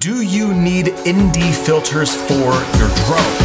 Do you need ND filters for your drone?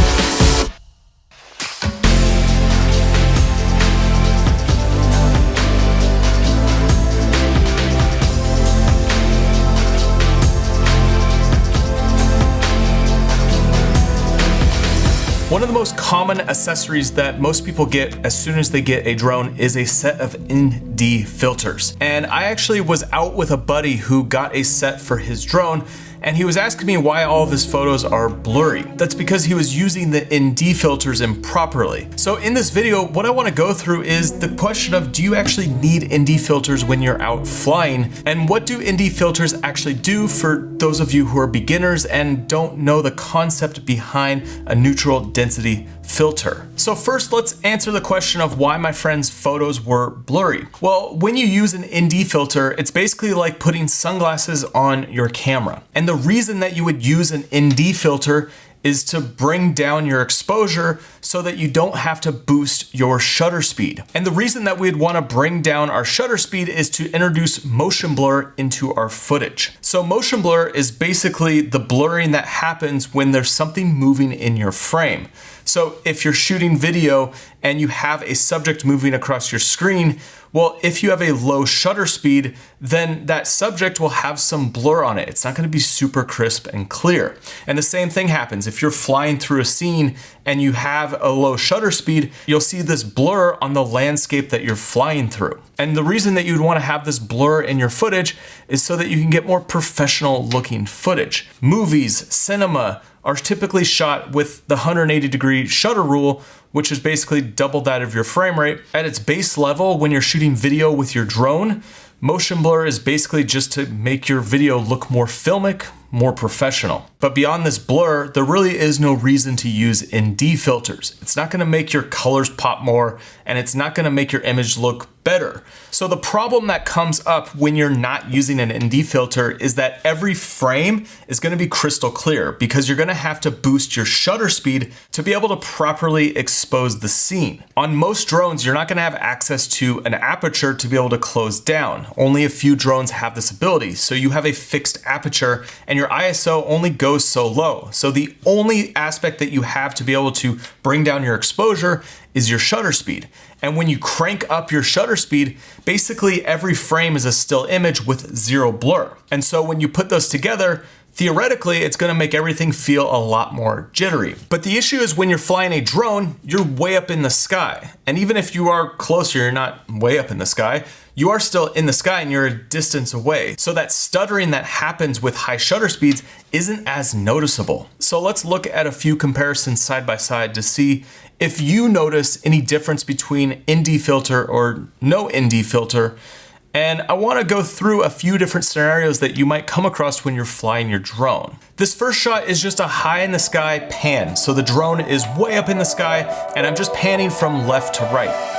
One of the most common accessories that most people get as soon as they get a drone is a set of ND filters. And I actually was out with a buddy who got a set for his drone, and he was asking me why all of his photos are blurry. That's because he was using the ND filters improperly. So in this video, what I want to go through is the question of, do you actually need ND filters when you're out flying? And what do ND filters actually do for those of you who are beginners and don't know the concept behind a neutral density filter? So first, let's answer the question of why my friend's photos were blurry. Well, when you use an ND filter, it's basically like putting sunglasses on your camera. And the reason that you would use an ND filter is to bring down your exposure so that you don't have to boost your shutter speed. And the reason that we'd want to bring down our shutter speed is to introduce motion blur into our footage. So motion blur is basically the blurring that happens when there's something moving in your frame. So if you're shooting video and you have a subject moving across your screen, well, if you have a low shutter speed, then that subject will have some blur on it. It's not going to be super crisp and clear. And the same thing happens if you're flying through a scene and you have a low shutter speed, you'll see this blur on the landscape that you're flying through. And the reason that you'd want to have this blur in your footage is so that you can get more professional looking footage. Movies, cinema are typically shot with the 180-degree shutter rule, which is basically double that of your frame rate. At its base level, when you're shooting video with your drone, motion blur is basically just to make your video look more filmic, more professional. But beyond this blur, there really is no reason to use ND filters. It's not gonna make your colors pop more, and it's not gonna make your image look better. So the problem that comes up when you're not using an ND filter is that every frame is gonna be crystal clear because you're gonna have to boost your shutter speed to be able to properly expose the scene. On most drones, you're not gonna have access to an aperture to be able to close down. Only a few drones have this ability. So you have a fixed aperture and your ISO only goes so low. So the only aspect that you have to be able to bring down your exposure is your shutter speed. And when you crank up your shutter speed, basically every frame is a still image with zero blur. And so when you put those together, theoretically, it's gonna make everything feel a lot more jittery. But the issue is when you're flying a drone, you're way up in the sky. And even if you are closer, you're not way up in the sky, you are still in the sky and you're a distance away. So that stuttering that happens with high shutter speeds isn't as noticeable. So let's look at a few comparisons side by side to see if you notice any difference between ND filter or no ND filter. And I want to go through a few different scenarios that you might come across when you're flying your drone. This first shot is just a high in the sky pan. So the drone is way up in the sky and I'm just panning from left to right.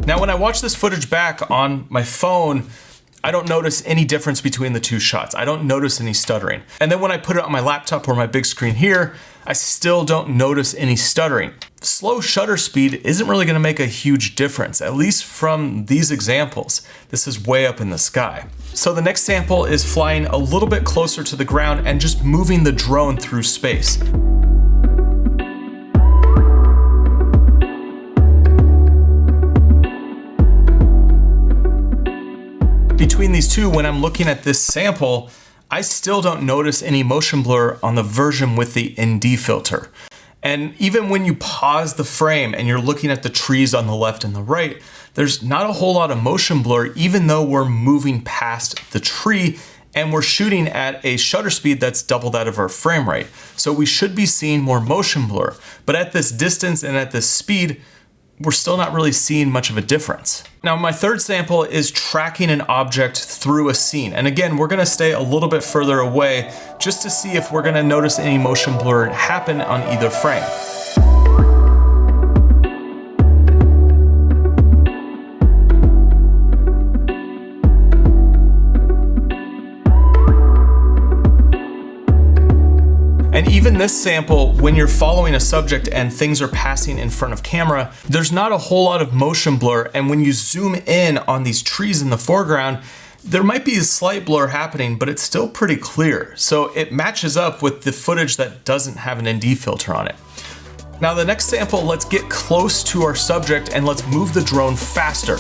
Now, when I watch this footage back on my phone, I don't notice any difference between the two shots. I don't notice any stuttering. And then when I put it on my laptop or my big screen here, I still don't notice any stuttering. Slow shutter speed isn't really gonna make a huge difference, at least from these examples. This is way up in the sky. So the next sample is flying a little bit closer to the ground and just moving the drone through space. Between these two, when I'm looking at this sample, I still don't notice any motion blur on the version with the ND filter. And even when you pause the frame and you're looking at the trees on the left and the right, there's not a whole lot of motion blur, even though we're moving past the tree and we're shooting at a shutter speed that's double that of our frame rate. So we should be seeing more motion blur. But at this distance and at this speed, we're still not really seeing much of a difference. Now, my third sample is tracking an object through a scene. And again, we're gonna stay a little bit further away just to see if we're gonna notice any motion blur happen on either frame. And even even this sample, when you're following a subject and things are passing in front of camera, there's not a whole lot of motion blur. And when you zoom in on these trees in the foreground, there might be a slight blur happening, but it's still pretty clear. So it matches up with the footage that doesn't have an ND filter on it. Now the next sample, let's get close to our subject and let's move the drone faster.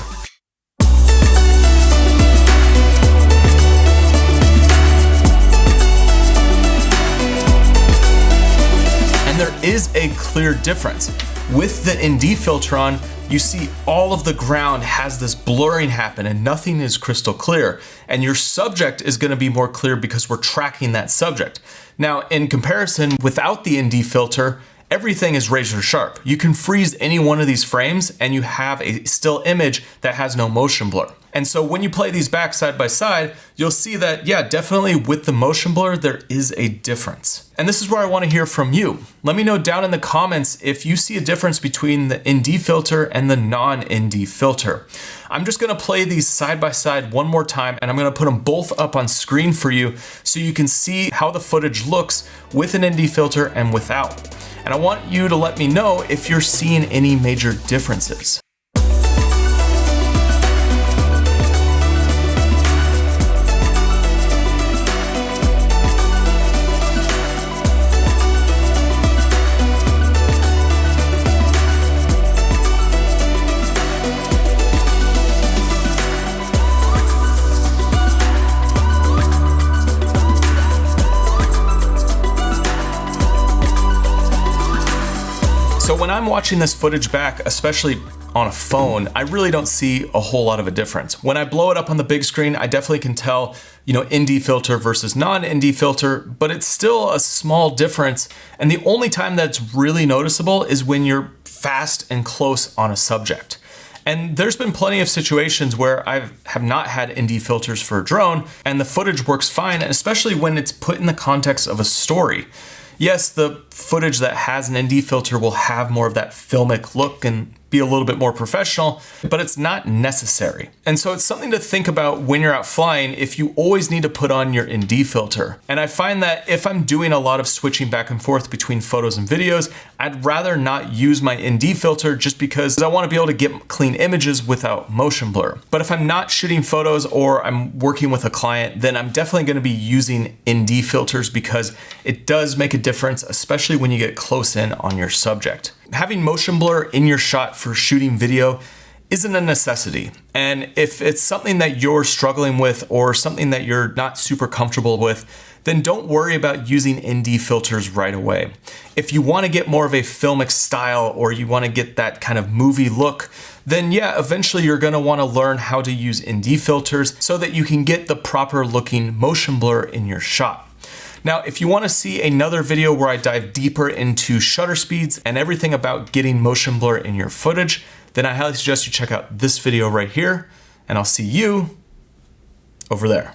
There is a clear difference. With the ND filter on, you see all of the ground has this blurring happen and nothing is crystal clear. And your subject is going to be more clear because we're tracking that subject. Now, in comparison, without the ND filter, everything is razor sharp. You can freeze any one of these frames and you have a still image that has no motion blur. And so when you play these back side by side, you'll see that, yeah, definitely with the motion blur, there is a difference. And this is where I want to hear from you. Let me know down in the comments if you see a difference between the ND filter and the non-ND filter. I'm just going to play these side by side one more time, and I'm going to put them both up on screen for you so you can see how the footage looks with an ND filter and without. And I want you to let me know if you're seeing any major differences. So when I'm watching this footage back, especially on a phone, I really don't see a whole lot of a difference. When I blow it up on the big screen, I definitely can tell, ND filter versus non-ND filter, but it's still a small difference. And the only time that's really noticeable is when you're fast and close on a subject. And there's been plenty of situations where I have not had ND filters for a drone and the footage works fine, especially when it's put in the context of a story. Yes, the footage that has an ND filter will have more of that filmic look and be a little bit more professional, but it's not necessary. And so it's something to think about when you're out flying if you always need to put on your ND filter. And I find that if I'm doing a lot of switching back and forth between photos and videos, I'd rather not use my ND filter just because I want to be able to get clean images without motion blur. But if I'm not shooting photos or I'm working with a client, then I'm definitely going to be using ND filters because it does make a difference, especially when you get close in on your subject. Having motion blur in your shot for shooting video isn't a necessity. And if it's something that you're struggling with or something that you're not super comfortable with, then don't worry about using ND filters right away. If you want to get more of a filmic style or you want to get that kind of movie look, then yeah, eventually you're going to want to learn how to use ND filters so that you can get the proper looking motion blur in your shot. Now, if you want to see another video where I dive deeper into shutter speeds and everything about getting motion blur in your footage, then I highly suggest you check out this video right here, and I'll see you over there.